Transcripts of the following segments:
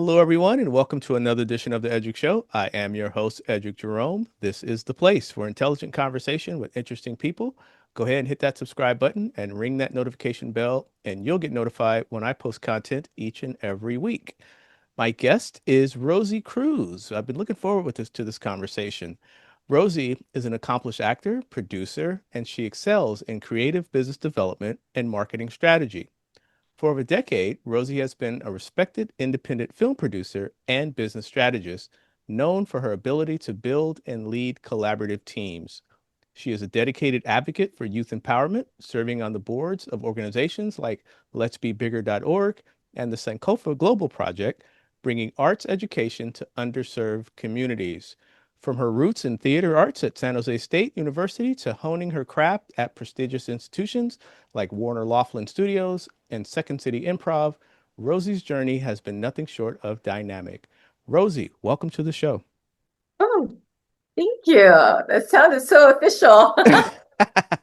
Hello, everyone, and welcome to another edition of the Edric Show. I am your host, Edric Jerome. This is the place for intelligent conversation with interesting people. Go ahead and hit that subscribe button and ring that notification bell, and you'll get notified when I post content each and every week. My guest is Rosie Cruz. I've been looking forward to this conversation. Rosie is an accomplished actor, producer, and she excels in creative business development and marketing strategy. For over a decade, Rosie has been a respected independent film producer and business strategist, known for her ability to build and lead collaborative teams. She is a dedicated advocate for youth empowerment, serving on the boards of organizations like letsbebigger.org and the Sankofa Global Project, bringing arts education to underserved communities. From her roots in theater arts at San Jose State University to honing her craft at prestigious institutions like Warner Loughlin Studios and Second City Improv, Rosie's journey has been nothing short of dynamic. Rosie, welcome to the show. Oh, thank you. That sounded so official.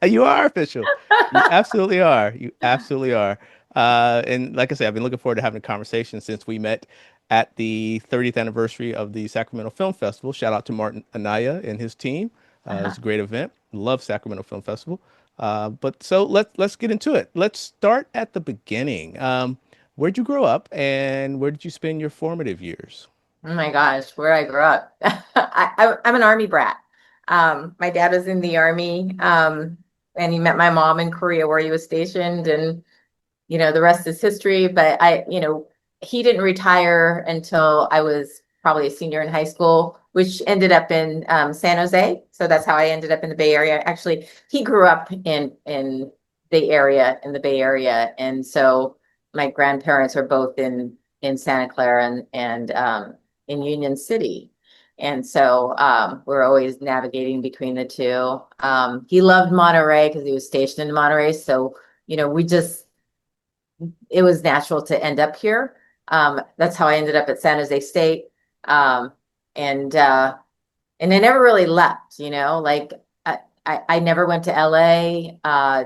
You are official. You absolutely are. You absolutely are. And like I said, I've been looking forward to having a conversation since we met at the 30th anniversary of the Sacramento Film Festival. Shout out to Martin Anaya and his team. It was a great event. Love Sacramento Film Festival. But so let's get into it. Let's start at the beginning. Where'd you grow up, and where did you spend your formative years? Oh my gosh, where I grew up. I'm an Army brat. My dad was in the Army, and he met my mom in Korea where he was stationed, and the rest is history. But he didn't retire until I was probably a senior in high school, which ended up in San Jose. So that's how I ended up in the Bay Area. Actually, he grew up in the Bay Area, and so my grandparents are both in Santa Clara and in Union City. And so we're always navigating between the two. He loved Monterey because he was stationed in Monterey. So, we just, it was natural to end up here. That's how I ended up at San Jose State. Um, and and I never really left, like I never went to LA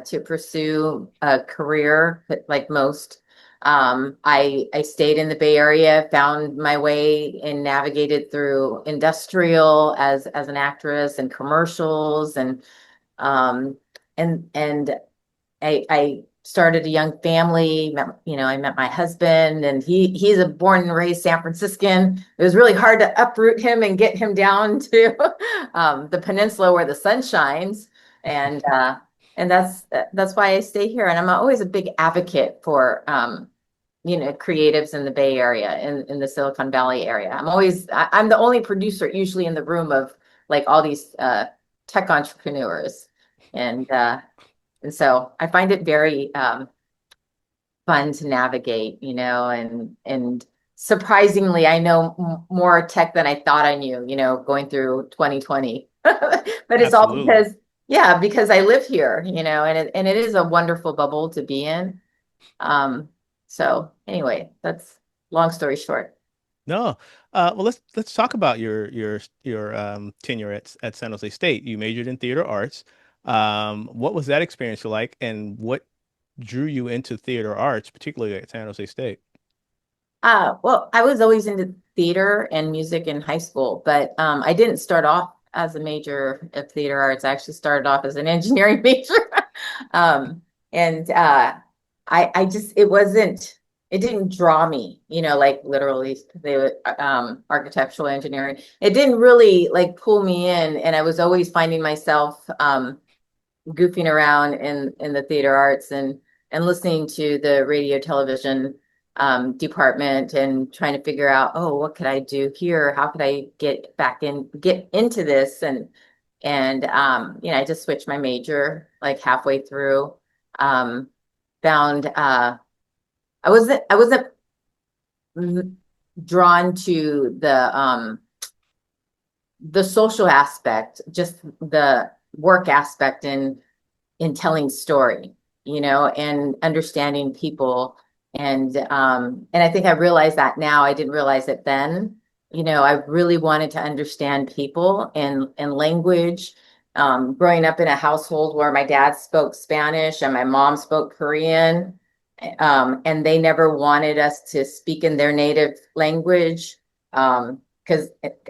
to pursue a career like most. I stayed in the Bay Area, found my way and navigated through industrial as an actress and commercials um and I started a young family, I met my husband, and he's a born and raised San Franciscan. It was really hard to uproot him and get him down to the peninsula where the sun shines. And that's why I stay here. And I'm always a big advocate for creatives in the Bay Area, in the Silicon Valley area. I'm the only producer usually in the room of like all these tech entrepreneurs. And and so I find it very fun to navigate, and surprisingly, I know more tech than I thought I knew, going through 2020. But it's all Absolutely. because I live here, and it is a wonderful bubble to be in. So anyway, that's long story short. No. Well, let's talk about your tenure at San Jose State. You majored in theater arts. What was that experience like, and what drew you into theater arts, particularly at San Jose State? Well, I was always into theater and music in high school, but I didn't start off as a major of theater arts. I actually started off as an engineering major. And I just, it didn't draw me, like literally they were architectural engineering. It didn't really like pull me in. And I was always finding myself goofing around in the theater arts and listening to the radio television department and trying to figure out, oh, what could I do here? How could I get into this? And I just switched my major like halfway through. Found I wasn't drawn to the social aspect, just the work aspect in telling story, and understanding people. And I think I realized that now. I didn't realize it then. I really wanted to understand people and language. Growing up in a household where my dad spoke Spanish and my mom spoke Korean, And they never wanted us to speak in their native language. Because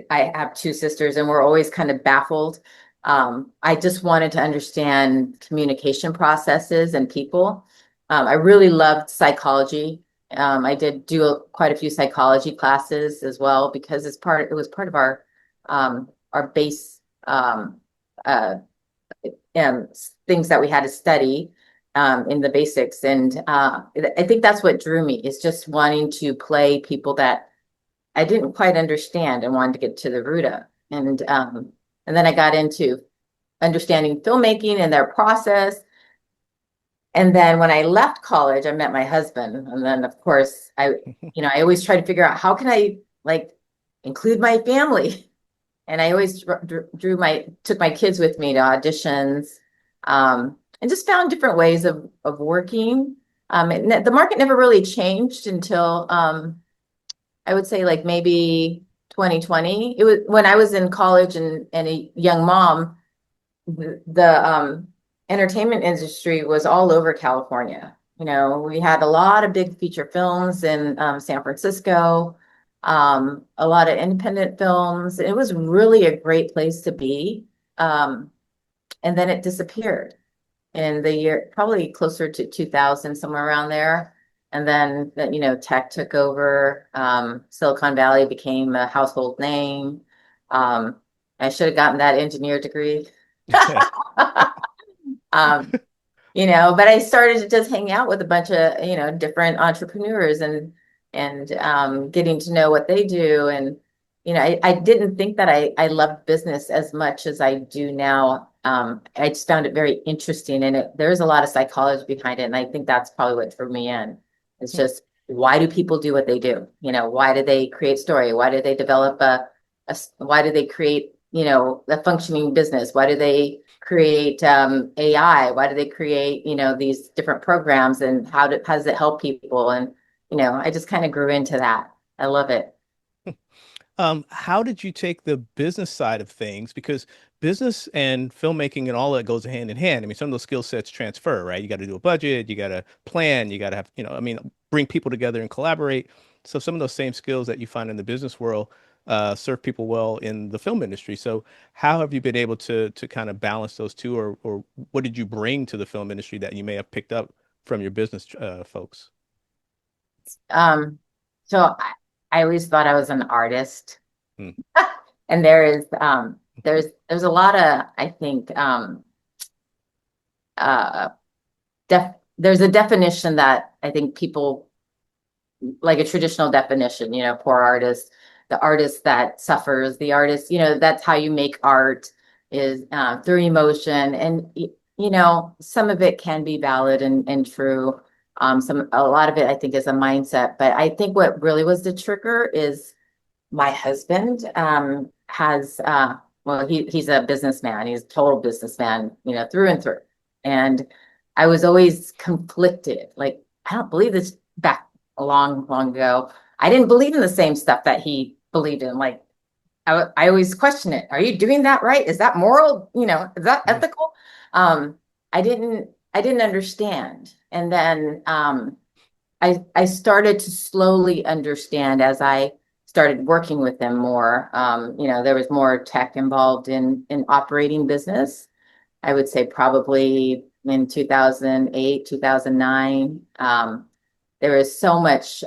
I have two sisters and we're always kind of baffled. I just wanted to understand communication processes and people. I really loved psychology. I did do quite a few psychology classes as well because it was part of our base uh, um, things that we had to study in the basics. And I think that's what drew me is just wanting to play people that I didn't quite understand and wanted to get to the root of. And then I got into understanding filmmaking and their process. And then when I left college, I met my husband. And then of course I always try to figure out how can I like include my family. And I always took my kids with me to auditions, and just found different ways of working. The market never really changed until I would say like maybe 2020. It was when I was in college and a young mom. The entertainment industry was all over California. We had a lot of big feature films in San Francisco, a lot of independent films. It was really a great place to be. And then it disappeared in the year, probably closer to 2000, somewhere around there. And then, tech took over. Silicon Valley became a household name. Um, I should have gotten that engineer degree. Um, but I started to just hang out with a bunch of, different entrepreneurs and getting to know what they do. And, I didn't think that I loved business as much as I do now. I just found it very interesting and there's a lot of psychology behind it. And I think that's probably what drew me in. It's just, why do people do what they do? Why do they create story? Why do they develop why do they create, a functioning business? Why do they create AI? Why do they create, these different programs and how does it help people? And, I just kind of grew into that. I love it. How did you take the business side of things? Because business and filmmaking and all that goes hand in hand. I mean, some of those skill sets transfer, right? You got to do a budget, you got to plan, you got to have, I mean, bring people together and collaborate. So some of those same skills that you find in the business world serve people well in the film industry. So how have you been able to kind of balance those two, or what did you bring to the film industry that you may have picked up from your business folks? Um, so I always thought I was an artist. Hmm. And there's a lot of, I think, uh, there's a definition that I think people like a traditional definition, poor artist, the artist that suffers, the artist, that's how you make art is through emotion. And, some of it can be valid and true. A lot of it I think is a mindset, but I think what really was the trigger is my husband has well he's a businessman. He's a total businessman, through and through. And I was always conflicted. Like, I don't believe this back a long, long ago. I didn't believe in the same stuff that he believed in. Like, I always question it. Are you doing that right? Is that moral? Is that Hmm. ethical? Um, I didn't understand. And then I started to slowly understand as I started working with them more. There was more tech involved in operating business. I would say probably in 2008, 2009. There was so much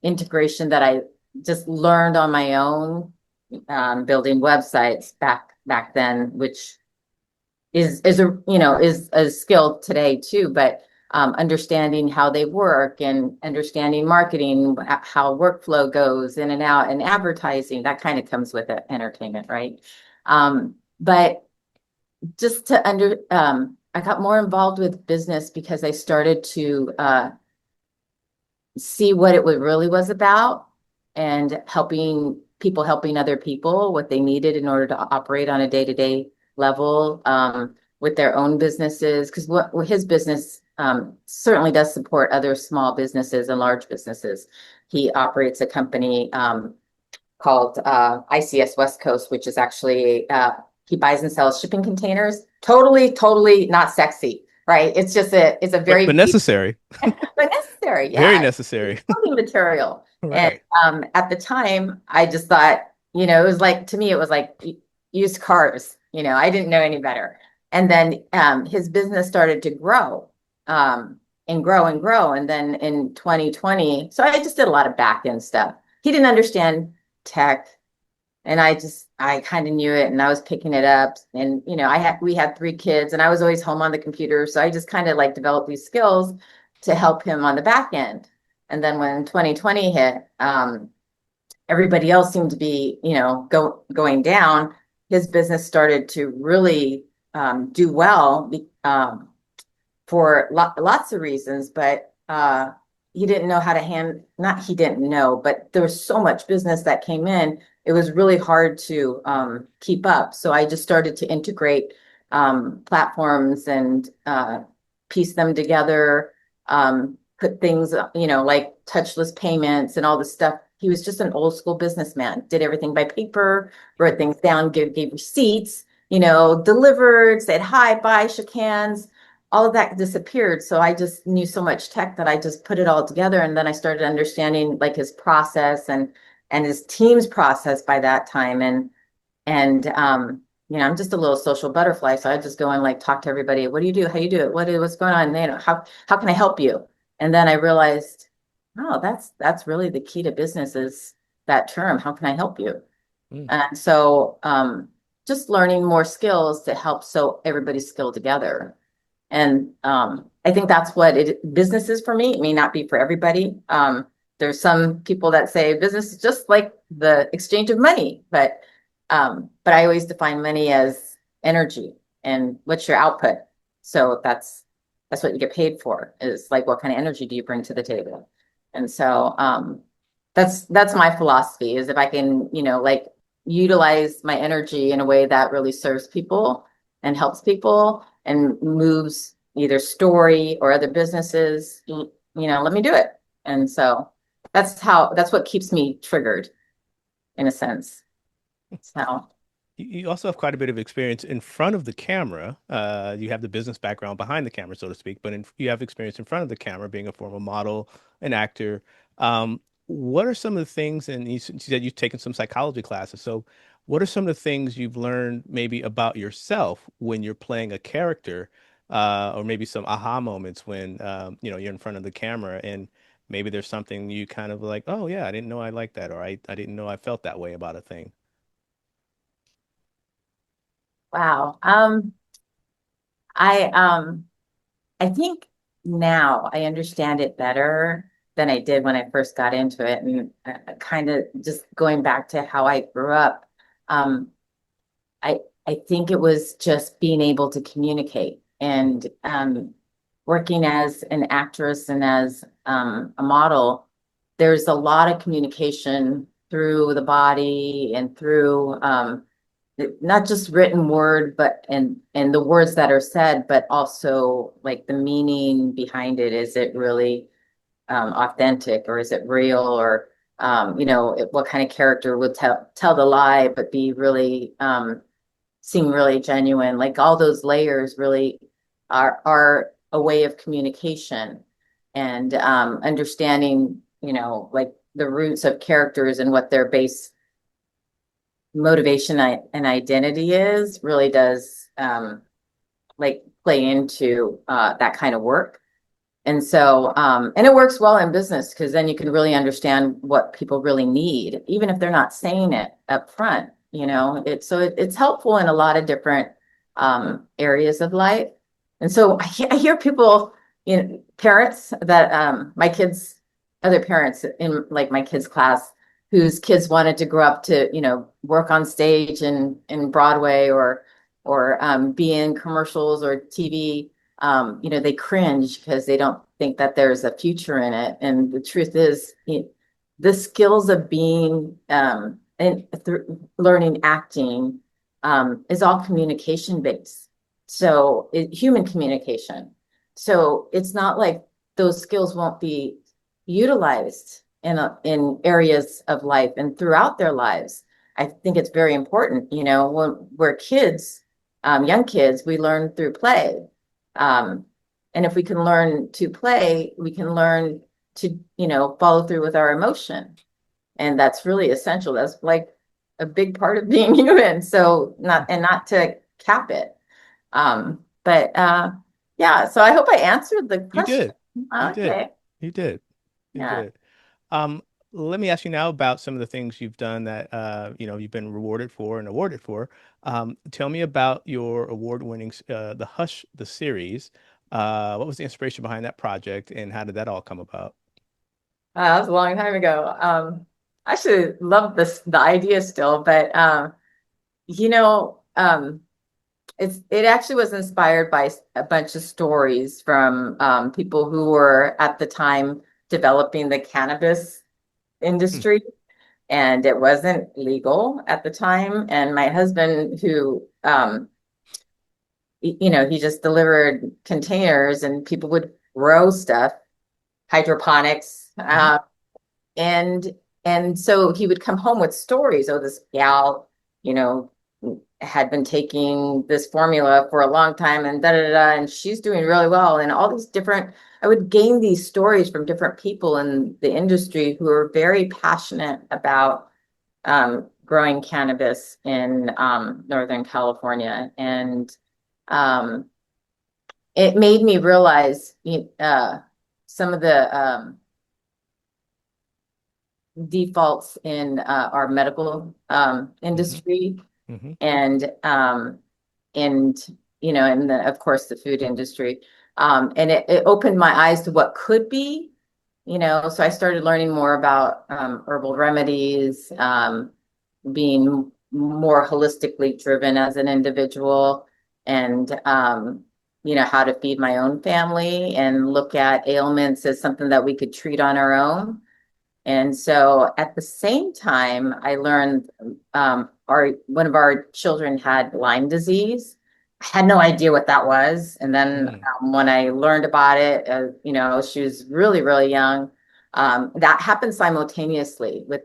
integration that I just learned on my own, building websites back then, which is a skill today too. But understanding how they work and understanding marketing, how workflow goes in and out, and advertising, that kind of comes with it, entertainment, right? But just I got more involved with business because I started to see what it really was about and helping other people what they needed in order to operate on a day-to-day level with their own businesses. Because what his business certainly does support other small businesses and large businesses. He operates a company called ICS West Coast, which is actually he buys and sells shipping containers. Totally, totally not sexy. right? It's a But very basic, necessary, but necessary. very Yeah, it's necessary. building material. And Right. at the time, I just thought, it was like to me, it was like used cars. I didn't know any better. And then his business started to grow, and grow and grow. And then in 2020, so I just did a lot of back end stuff. He didn't understand tech, and I kind of knew it, and I was picking it up. And we had three kids, and I was always home on the computer, so I just kind of like developed these skills to help him on the back end. And then when 2020 hit, everybody else seemed to be going down. His business started to really do well, for lots of reasons, but he didn't know how to not he didn't know, but there was so much business that came in. It was really hard to keep up. So I just started to integrate platforms and piece them together, put things, like touchless payments and all this stuff. He was just an old school businessman, did everything by paper, wrote things down, gave receipts, delivered, said hi, bye, shook hands. All of that disappeared. So I just knew so much tech that I just put it all together. And then I started understanding like his process and his team's process by that time. And I'm just a little social butterfly. So I just go and like talk to everybody. What do you do? How you do it? What's going on? How can I help you? And then I realized, oh, that's really the key to business is that term. How can I help you? Mm. And so just learning more skills to help so everybody's skilled together. And I think that's what business is for me. It may not be for everybody. There's some people that say business is just like the exchange of money, but I always define money as energy and what's your output. So that's what you get paid for, is like what kind of energy do you bring to the table? And so that's my philosophy, is if I can, like utilize my energy in a way that really serves people and helps people and moves either story or other businesses, let me do it. And so that's what keeps me triggered in a sense. So You also have quite a bit of experience in front of the camera. You have the business background behind the camera, so to speak, but you have experience in front of the camera, being a former model, an actor. What are some of the things, and you said you've taken some psychology classes, so what are some of the things you've learned maybe about yourself when you're playing a character, or maybe some aha moments when you're in front of the camera and maybe there's something you kind of like, oh yeah, I didn't know I liked that, or I didn't know I felt that way about a thing. wow. I I think now I understand it better than I did when I first got into it. And kind of just going back to how I grew up, um, I I think it was just being able to communicate and working as an actress and as a model. There's a lot of communication through the body and through not just written word, but and the words that are said, but also like the meaning behind it. Is it really authentic, or is it real, or what kind of character would tell the lie but be really seem really genuine? Like all those layers really are a way of communication, and understanding like the roots of characters and what their base motivation and identity is really does like play into that kind of work. And so, and it works well in business because then you can really understand what people really need, even if they're not saying it up front. It's helpful in a lot of different areas of life. And so I hear people, parents that my kids, other parents in like my kids' class, whose kids wanted to grow up to, work on stage and in Broadway or be in commercials or TV. They cringe because they don't think that there's a future in it. And the truth is, the skills of being and learning acting is all communication based. So human communication. So it's not like those skills won't be utilized in areas of life and throughout their lives. I think it's very important. When we're kids, young kids, we learn through play. And if we can learn to play, we can learn to, follow through with our emotion. And that's really essential. That's like a big part of being human. So not to cap it. But yeah, so I hope I answered the You question. did. You did. Okay. You did. You Yeah. did. Um, Let me ask you now about some of the things you've done that you've been rewarded for and awarded for. Tell me about your award-winning the Hush the series. What was the inspiration behind that project and how did that all come about? That was a long time ago. I actually love the idea still, but you know, um, it actually was inspired by a bunch of stories from people who were at the time developing the cannabis Hmm. industry, and it wasn't legal at the time. And my husband, who he just delivered containers, and people would grow stuff, hydroponics. Hmm. And and so he would come home with stories. Oh, this gal, you know, had been taking this formula for a long time, and da da da, and she's doing really well. And all these different, I would gain these stories from different people in the industry who are very passionate about growing cannabis in Northern California. And um, it made me realize some of the defaults in our medical Hmm. industry, Hmm. and of course the food industry. And it opened my eyes to what could be, so I started learning more about herbal remedies, being more holistically driven as an individual, and how to feed my own family and look at ailments as something that we could treat on our own. And so at the same time, I learned our one of our children had Lyme disease. I had no idea what that was. And then Hmm. when I learned about it, she was really, really young. That happened simultaneously with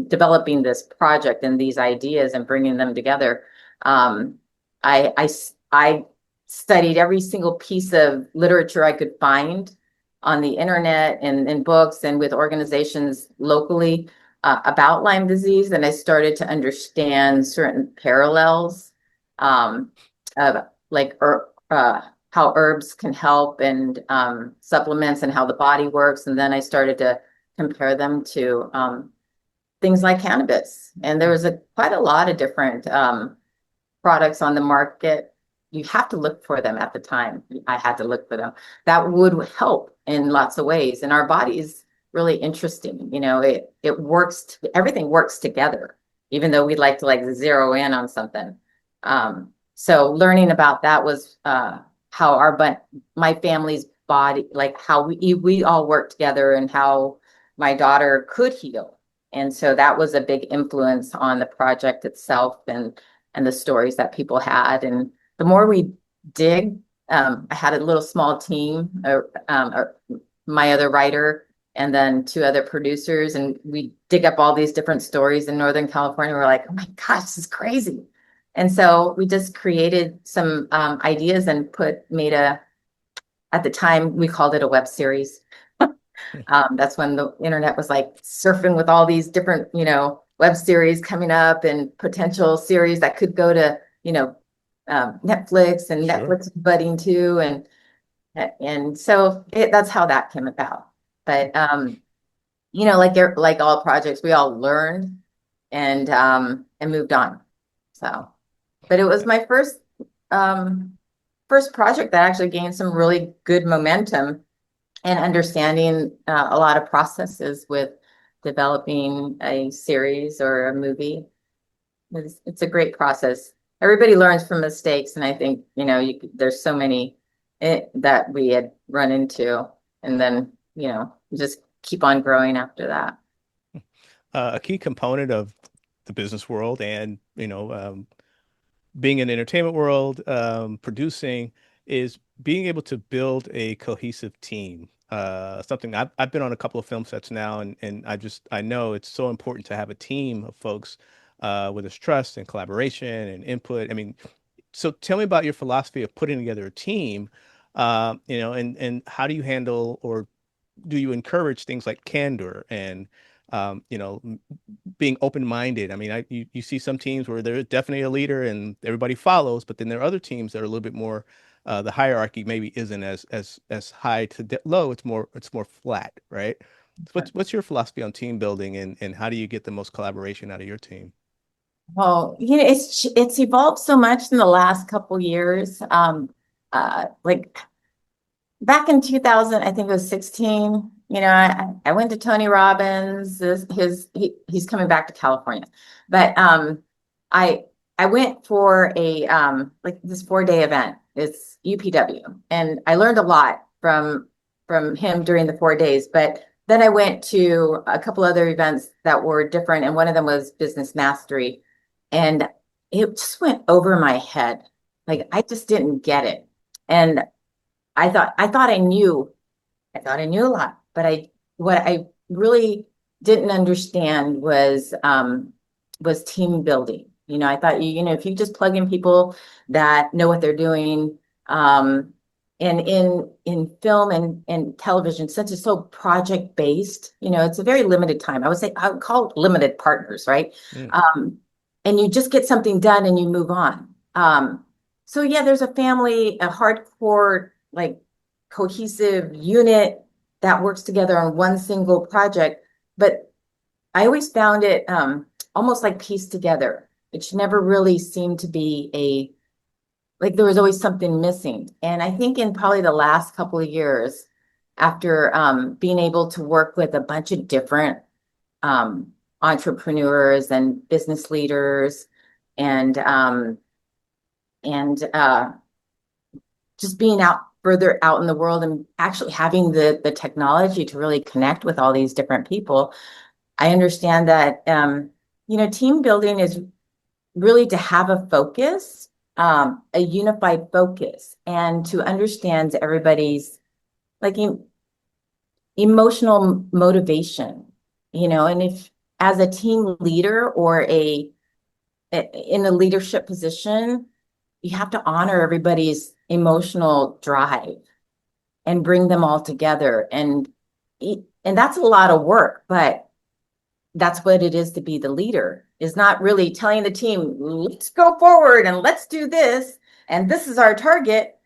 developing this project and these ideas and bringing them together. Um, I studied every single piece of literature I could find on the internet and in books and with organizations locally about Lyme disease, and I started to understand certain parallels of like how herbs can help, and supplements, and how the body works. And then I started to compare them to things like cannabis. And there was quite a lot of different products on the market. You have to look for them at the time. I had to look for them. That would help in lots of ways. And our body is really interesting. It works, everything works together, even though we'd like to like zero in on something. So learning about that was how my family's body, like how we all work together, and how my daughter could heal. And so that was a big influence on the project itself, and the stories that people had. And the more we dig, I had a little small team, my other writer, and then two other producers, and we dig up all these different stories in Northern California. We're like, oh my gosh, this is crazy. And so we just created some ideas and at the time, we called it a web series. That's when the internet was like surfing with all these different, web series coming up, and potential series that could go to, Netflix, and Sure. Netflix is budding too. And so that's how that came about. But, like all projects, we all learned and moved on. So, but it was my first project that actually gained some really good momentum, and understanding a lot of processes with developing a series or a movie. It's a great process. Everybody learns from mistakes, and I think there's so many that we had run into, and then just keep on growing after that. A key component of the business world and, being in the entertainment world, producing is being able to build a cohesive team. Something I've been on a couple of film sets now, and I know it's so important to have a team of folks with this trust and collaboration and input. I mean, so tell me about your philosophy of putting together a team, And how do you handle or do you encourage things like candor and being open-minded? I mean, you see some teams where there's definitely a leader and everybody follows, but then there are other teams that are a little bit more the hierarchy maybe isn't as high to low. It's more flat, right? So what's your philosophy on team building and how do you get the most collaboration out of your team? Well, it's evolved so much in the last couple years. Like back in 2000, I think it was 16, I went to Tony Robbins. He's coming back to California. But I I went for a like this 4-day event. It's UPW. And I learned a lot from him during the 4 days. But then I went to a couple other events that were different, and one of them was Business Mastery. And it just went over my head. Like I just didn't get it. And I thought I knew a lot, but what I really didn't understand was team building. I thought if you just plug in people that know what they're doing, and in film and television, since it's so project based, it's a very limited time. I would call it limited partners, right? Mm, Um, and you just get something done and you move on. So yeah, there's a family, a hardcore like cohesive unit that works together on one single project. But I always found it almost like pieced together. It never really seemed to be like there was always something missing. And I think in probably the last couple of years, after being able to work with a bunch of different entrepreneurs and business leaders and um, and just being further out in the world and actually having the technology to really connect with all these different people, I understand that team building is really to have a focus, a unified focus, and to understand everybody's like emotional motivation. And if as a team leader or in a leadership position, you have to honor everybody's emotional drive and bring them all together. And that's a lot of work, but that's what it is to be the leader, is not really telling the team, let's go forward and let's do this. And this is our target.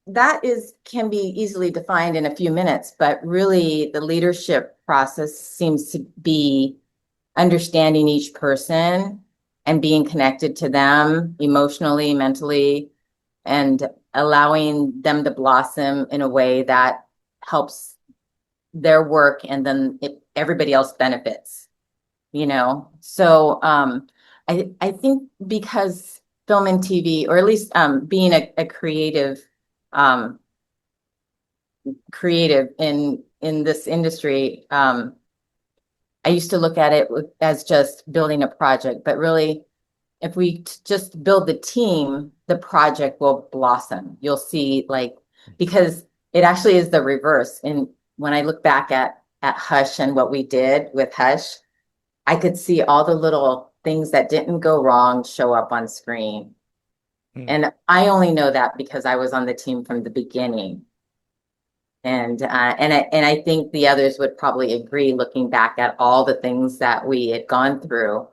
That can be easily defined in a few minutes, but really the leadership process seems to be understanding each person and being connected to them emotionally, mentally, and allowing them to blossom in a way that helps their work, and then everybody else benefits. So I think because film and TV, or at least being a um, creative in this industry, I used to look at it as just building a project, but really, if we just build the team, the project will blossom. You'll see, like, because it actually is the reverse. And when I look back at Hush and what we did with Hush, I could see all the little things that didn't go wrong show up on screen. mm, And I only know that because I was on the team from the beginning. And I think the others would probably agree, looking back at all the things that we had gone through,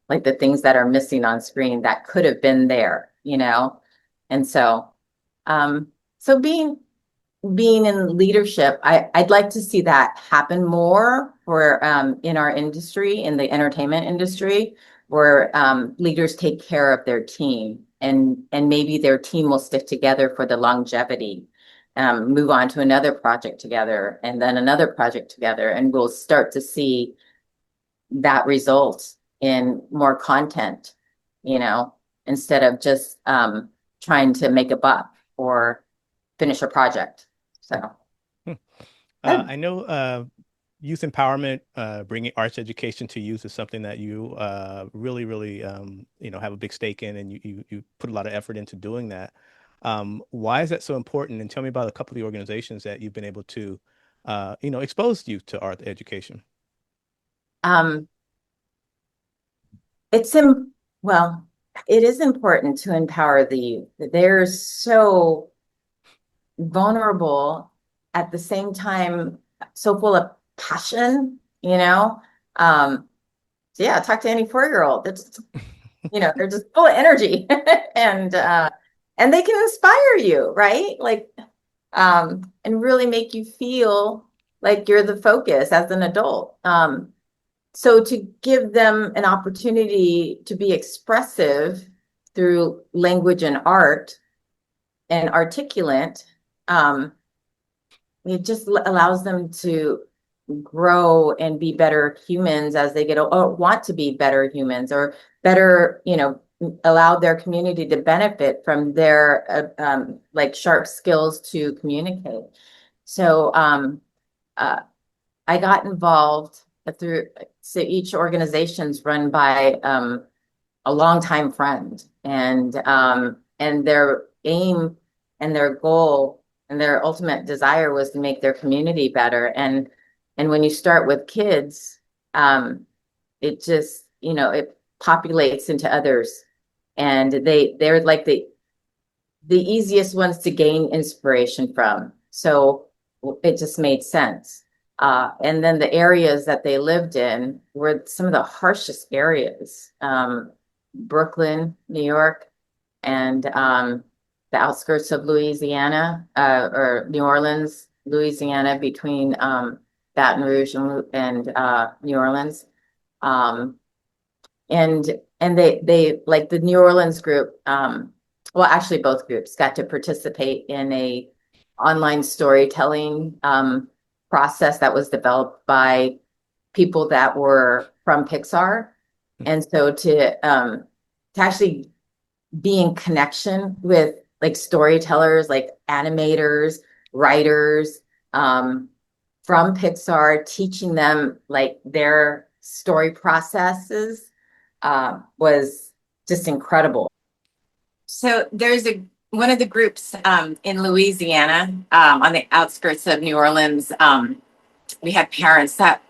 like the things that are missing on screen that could have been there. And um, so being in leadership, I'd like to see that happen more for in our industry, in the entertainment industry, where leaders take care of their team, and maybe their team will stick together for the longevity, move on to another project together, and then another project together, and we'll start to see that result in more content, you know, instead of just trying to make a buck or finish a project. So mm. good. I know youth empowerment, bringing arts education to youth is something that you really, really, have a big stake in, and you put a lot of effort into doing that. Why is that so important? And tell me about a couple of the organizations that you've been able to, expose youth to art education. Um, it's in, well, it is important to empower the youth. They're so vulnerable, at the same time, so full of passion, you know? Um, so yeah, talk to any 4-year-old. It's, they're just full of energy and and they can inspire you, right? Like, and really make you feel like you're the focus as an adult. So to give them an opportunity to be expressive through language and art and articulate, um, it just allows them to grow and be better humans as they get or want to be better humans or better, allow their community to benefit from their like sharp skills to communicate. So uh, I got involved through, so each organization's run by a longtime friend, and their aim and their goal and their ultimate desire was to make their community better. And when you start with kids, it just, it populates into others, and they're like the easiest ones to gain inspiration from. So it just made sense. And then the areas that they lived in were some of the harshest areas. Brooklyn, New York, and the outskirts of Louisiana, or New Orleans, Louisiana, between Baton Rouge and New Orleans. Um, and they like the New Orleans group, well, actually both groups got to participate in a online storytelling process that was developed by people that were from Pixar. And so to actually be in connection with like storytellers, like animators, writers, from Pixar, teaching them like their story processes, was just incredible. So there's one of the groups in Louisiana, on the outskirts of New Orleans. We had parents that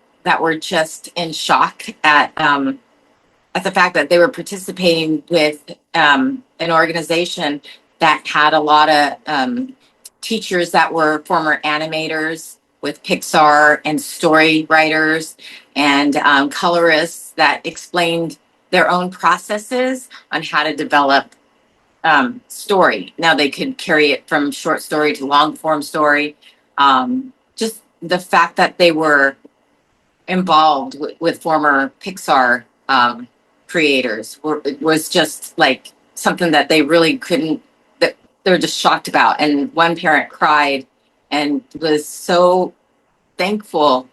were just in shock at the fact that they were participating with an organization that had a lot of teachers that were former animators with Pixar, and story writers and colorists that explained their own processes on how to develop story. Now they could carry it from short story to long form story. Just the fact that they were involved with former Pixar creators was just like something that they really couldn't, that they're just shocked about. And one parent cried and was so thankful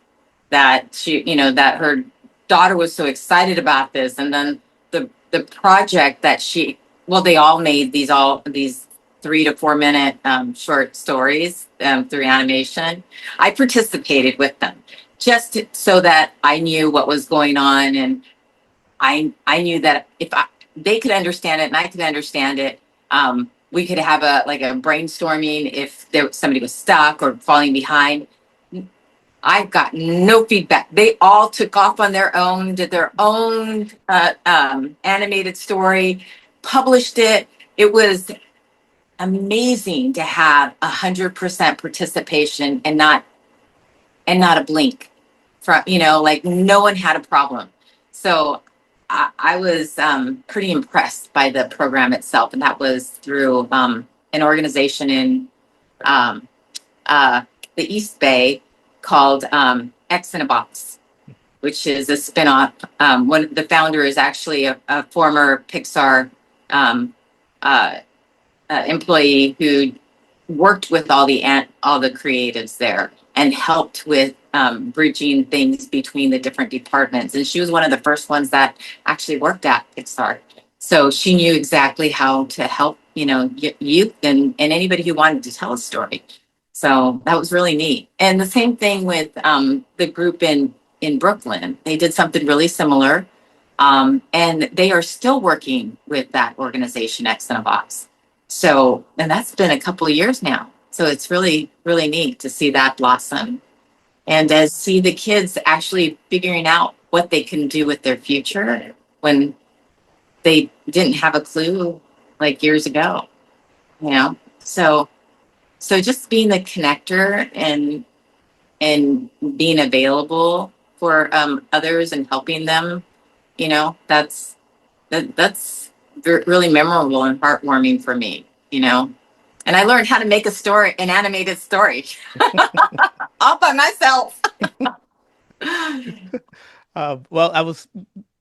that that her daughter was so excited about this. And then the project that they all made these 3 to 4 minute short stories through animation. I participated with them just so that I knew what was going on, and I knew that if they could understand it and I could understand it, we could have a brainstorming if somebody was stuck or falling behind. I got no feedback. They all took off on their own, did their own animated story, published it. It was amazing to have 100% participation and not a blink from, like no one had a problem. So I was pretty impressed by the program itself. And that was through an organization in um, the East Bay called X in a Box, which is a spinoff. One the founder is actually a former Pixar um, uh, employee who worked with all the creatives there and helped with bridging things between the different departments. And she was one of the first ones that actually worked at Pixar. So she knew exactly how to help, youth and anybody who wanted to tell a story. So that was really neat. And the same thing with the group in Brooklyn. They did something really similar. And they are still working with that organization, X in a Box. So, and that's been a couple of years now. So it's really, really neat to see that blossom and to see the kids actually figuring out what they can do with their future when they didn't have a clue like years ago, So So just being the connector and being available for others and helping them, that's that's really memorable and heartwarming for me. And I learned how to make an animated story, all by myself. Well, I was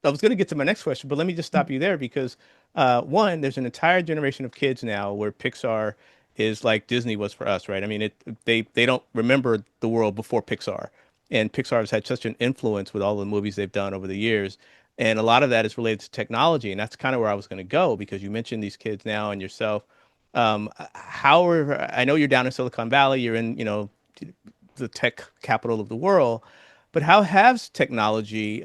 going to get to my next question, but let me just stop you there because one, there's an entire generation of kids now where Pixar is like Disney was for us, right? I mean, they don't remember the world before Pixar, and Pixar has had such an influence with all the movies they've done over the years, and a lot of that is related to technology, and that's kind of where I was going to go because you mentioned these kids now and yourself. How are I know you're down in Silicon Valley, you're in the tech capital of the world. But how has technology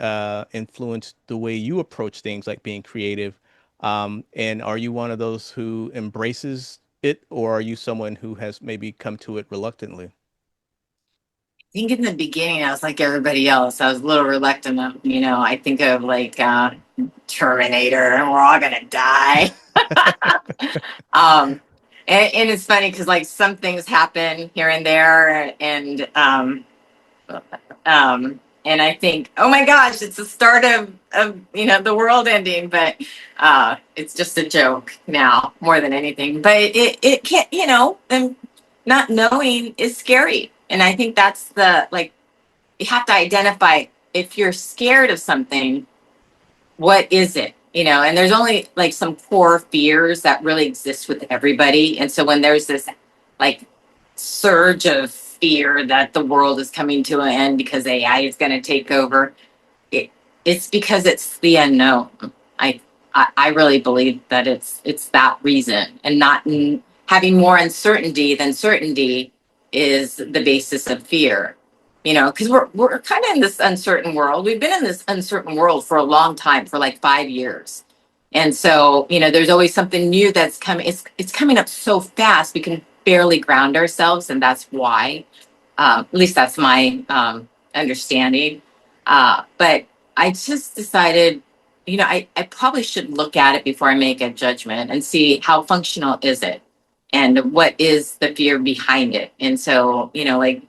influenced the way you approach things like being creative? And are you one of those who embraces it, or are you someone who has maybe come to it reluctantly? I think in the beginning, I was like everybody else. I was a little reluctant. I think of like Terminator, and we're all gonna die. um, and it's funny because like some things happen here and there, and I think, oh my gosh, it's the start of the world ending, but it's just a joke now more than anything. But it can't, and not knowing is scary, and I think that's the like you have to identify if you're scared of something, what is it? And there's only like some core fears that really exist with everybody. And so when there's this like surge of fear that the world is coming to an end because AI is going to take over, it, it's because it's the unknown. I, I really believe that it's that reason, and not having more uncertainty than certainty is the basis of fear. Because we're kind of in this uncertain world. We've been in this uncertain world for a long time, for like 5 years. And so, there's always something new that's coming. It's coming up so fast we can barely ground ourselves, and that's why. At least that's my understanding. But I just decided, I probably should look at it before I make a judgment and see how functional is it and what is the fear behind it. And so, like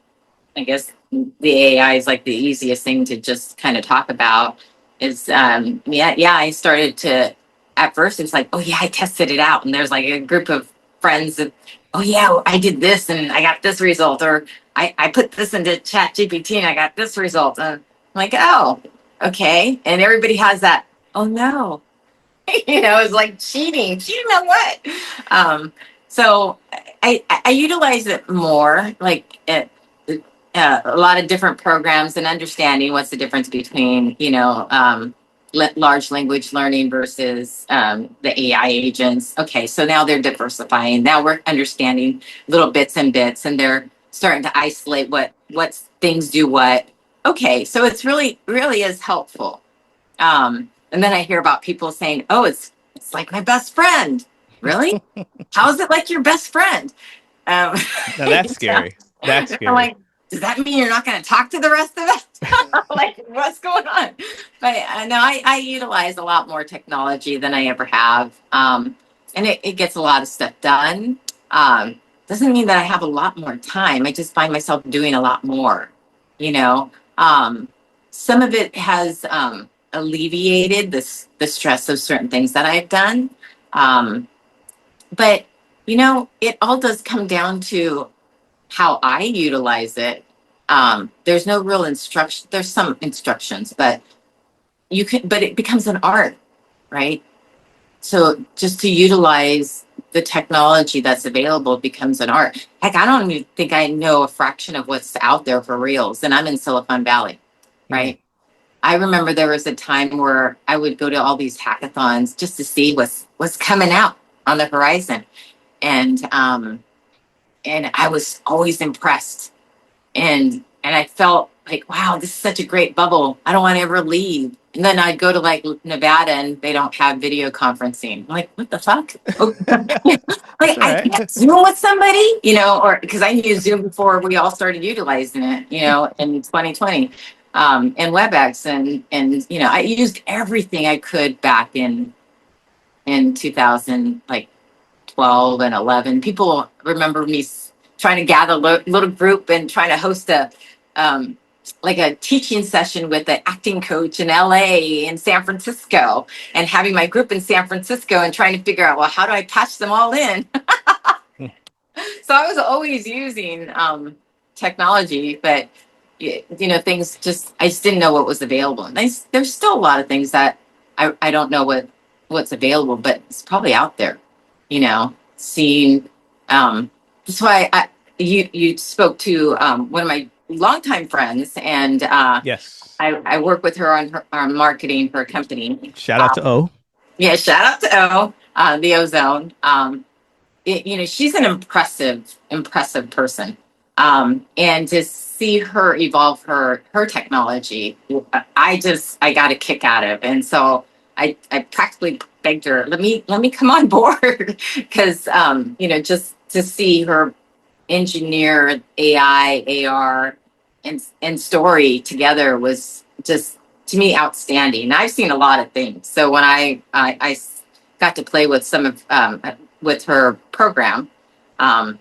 I guess the AI is like the easiest thing to just kind of talk about is yeah, I started to at first it's like, oh yeah, I tested it out, and there's like a group of friends that, oh yeah, I did this and I got this result, or I put this into chat GPT and I got this result. And I'm like, oh, okay. And everybody has that, oh no, it's like cheating on what? Um, so I utilize it more, like a lot of different programs and understanding what's the difference between, large language learning versus the AI agents. Okay, so now they're diversifying. Now we're understanding little bits and bits, and they're starting to isolate what things do what. Okay, so it's really is helpful. And then I hear about people saying, "Oh, it's like my best friend." Really? How is it like your best friend? Um, Now that's scary. That's I'm scary. like, does that mean you're not going to talk to the rest of us? Like, what's going on? But no, I utilize a lot more technology than I ever have. And it gets a lot of stuff done. Doesn't mean that I have a lot more time. I just find myself doing a lot more, you know. Some of it has alleviated the stress of certain things that I've done. Um, but, it all does come down to how I utilize it. There's no real instruction. There's some instructions, but but it becomes an art, right? So just to utilize the technology that's available becomes an art. Heck, I don't even think I know a fraction of what's out there for reals. And I'm in Silicon Valley, Mm. right? I remember there was a time where I would go to all these hackathons just to see what's coming out on the horizon. And I was always impressed, and I felt like, wow, this is such a great bubble. I don't want to ever leave. And then I'd go to like Nevada and they don't have video conferencing. I'm like, what the fuck? Oh, That's like all I right. can't Zoom with somebody, or because I knew Zoom before we all started utilizing it, in 2020, and WebEx, and I used everything I could back in 2000, like 12 and 11. People remember me trying to gather little group and trying to host like a teaching session with an acting coach in LA and San Francisco, and having my group in San Francisco and trying to figure out, well, how do I patch them all in? So I was always using technology, but things I just didn't know what was available. And there's still a lot of things that I don't know what's available, but it's probably out there, seeing. That's why you spoke to one of my longtime friends, and Yes. I work with her on marketing her company. Shout out to O. Yeah, shout out to the Ozone. She's an impressive person. And to see her evolve her technology, I got a kick out of. And so I practically begged her, let me come on board, because just to see her engineer AI, AR, and story together was just, to me, outstanding. And I've seen a lot of things. So when I got to play with some of with her program, my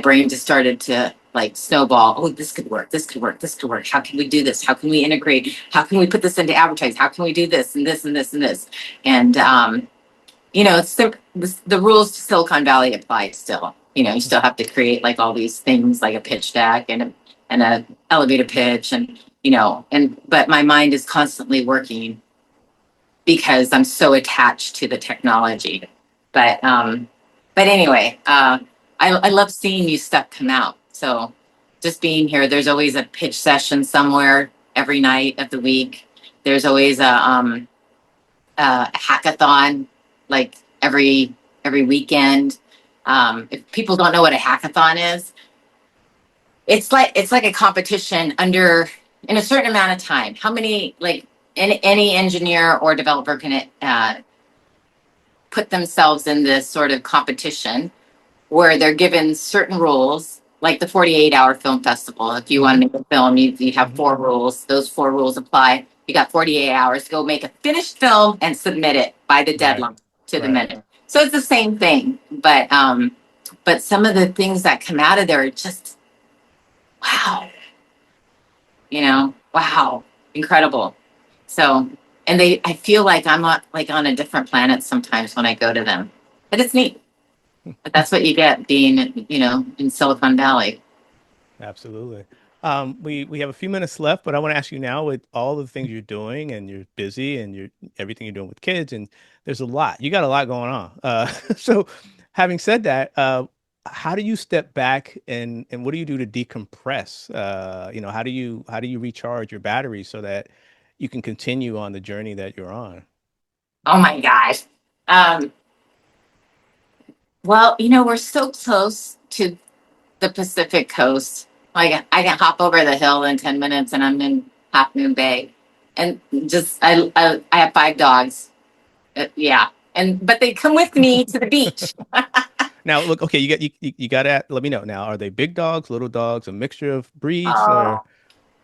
brain just started to like snowball. Oh, this could work. This could work. This could work. How can we do this? How can we integrate? How can we put this into advertising? How can we do this and this and this and this? And it's the rules to Silicon Valley apply still. You still have to create like all these things like a pitch deck and a elevator pitch, and but my mind is constantly working because I'm so attached to the technology. But anyway, I love seeing new stuff come out. So just being here, there's always a pitch session somewhere every night of the week. There's always a hackathon like every weekend. If people don't know what a hackathon is, it's like a competition in a certain amount of time. How many, like, any engineer or developer can put themselves in this sort of competition where they're given certain rules, like the 48-hour film festival. If you want to make a film, you have 4 rules. Those 4 rules apply. You got 48 hours to go make a finished film and submit it by the deadline to the minute. So it's the same thing, but some of the things that come out of there are just wow, wow, incredible. So, and I feel like I'm on a different planet sometimes when I go to them, but it's neat. But that's what you get being, in Silicon Valley. Absolutely. We have a few minutes left, but I want to ask you now, with all the things you're doing and you're busy and everything you're doing with kids, and there's a lot. You got a lot going on. So having said that, how do you step back and what do you do to decompress? How do you recharge your batteries so that you can continue on the journey that you're on? Oh my gosh. Well, we're so close to the Pacific coast. Like I can hop over the hill in 10 minutes and I'm in Half Moon Bay. And just, I have 5 dogs. Yeah. But they come with me to the beach. Now, look, okay, you got to let me know now. Are they big dogs, little dogs, a mixture of breeds, Oh, or?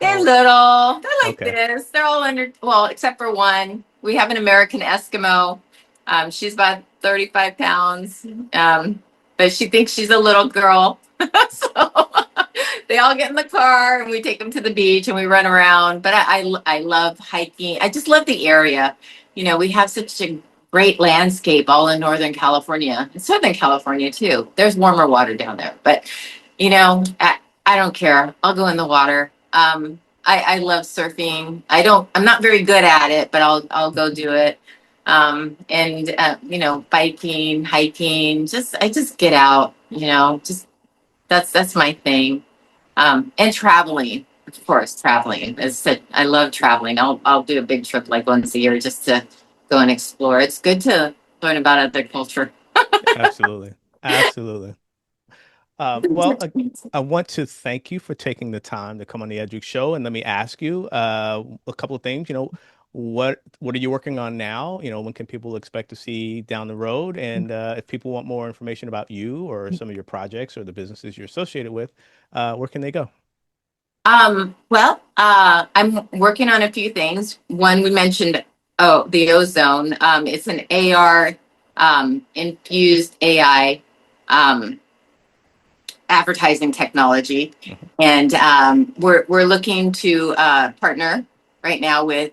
they're little. They're like Okay. this. They're all well, except for one. We have an American Eskimo. She's about 35 pounds. But she thinks she's a little girl. So they all get in the car and we take them to the beach and we run around. But I love hiking. I just love the area. We have such a great landscape all in Northern California and Southern California too. There's warmer water down there. But, I don't care. I'll go in the water. I love surfing. I'm not very good at it, but I'll go do it. Biking, hiking, I just get out, just that's my thing. And traveling, of course, traveling I love traveling. I'll do a big trip like once a year just to go and explore. It's good to learn about other culture. Absolutely. Absolutely. Well, I want to thank you for taking the time to come on the Edric Show, and let me ask you a couple of things. What are you working on now? When can people expect to see down the road? And if people want more information about you or some of your projects or the businesses you're associated with, where can they go? Well, I'm working on a few things. One we mentioned, the Ozone. It's an AR infused AI advertising technology, Mhm. and we're looking to partner right now with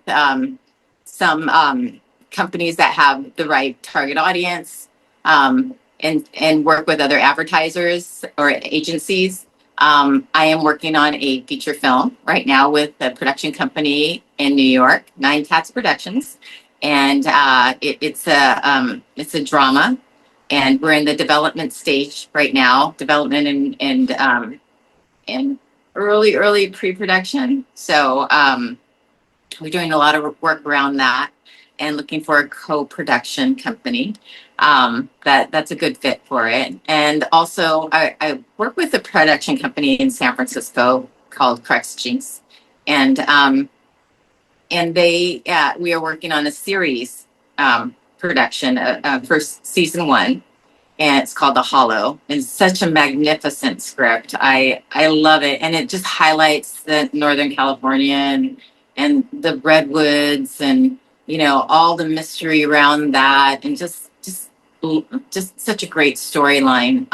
some companies that have the right target audience, and work with other advertisers or agencies. I am working on a feature film right now with a production company in New York, Nine Cats Productions, and it's a drama, and we're in the development stage right now, development and early pre-production. So we're doing a lot of work around that and looking for a co-production company that's a good fit for it. And also, I work with a production company in San Francisco called Crux Jinx, and we are working on a series production for season one, and it's called The Hollow. It's such a magnificent script. I love it, and it just highlights the Northern California and the redwoods, and all the mystery around that, and just such a great storyline.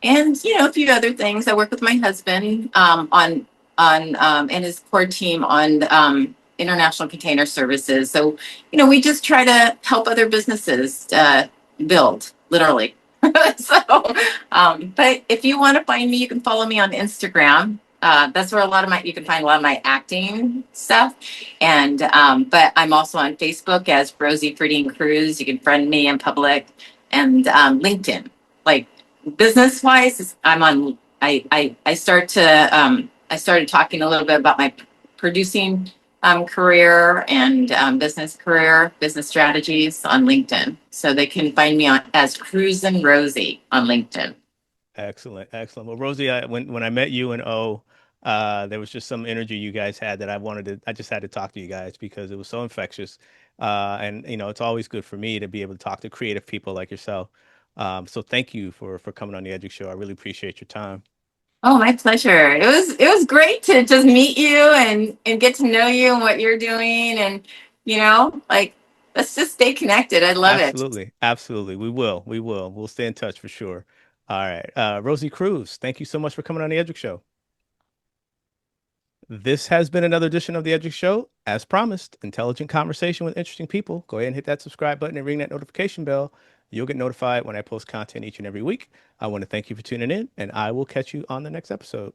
And a few other things. I work with my husband on and his core team on international container services. So we just try to help other businesses build, literally. So, but if you want to find me, you can follow me on Instagram. That's where you can find a lot of my acting stuff. And but I'm also on Facebook as Rosie Cruz. You can friend me in public, and LinkedIn. Like, business wise, I'm on. I started talking a little bit about my producing career and business strategies on LinkedIn. So they can find me on as Cruz and Rosie on LinkedIn. Excellent, excellent. Well, Rosie, when I met you and there was just some energy you guys had that I just had to talk to you guys because it was so infectious. And it's always good for me to be able to talk to creative people like yourself. So thank you for coming on the Edric Show. I really appreciate your time. Oh, my pleasure. It was great to just meet you and get to know you and what you're doing, and like, let's just stay connected. I love it. Absolutely, absolutely. We'll stay in touch for sure. All right, Rosie Cruz, thank you so much for coming on the Edric Show. This has been another edition of the Edric Show. As promised, intelligent conversation with interesting people. Go ahead and hit that subscribe button and ring that notification bell. You'll get notified when I post content each and every week. I want to thank you for tuning in, and I will catch you on the next episode.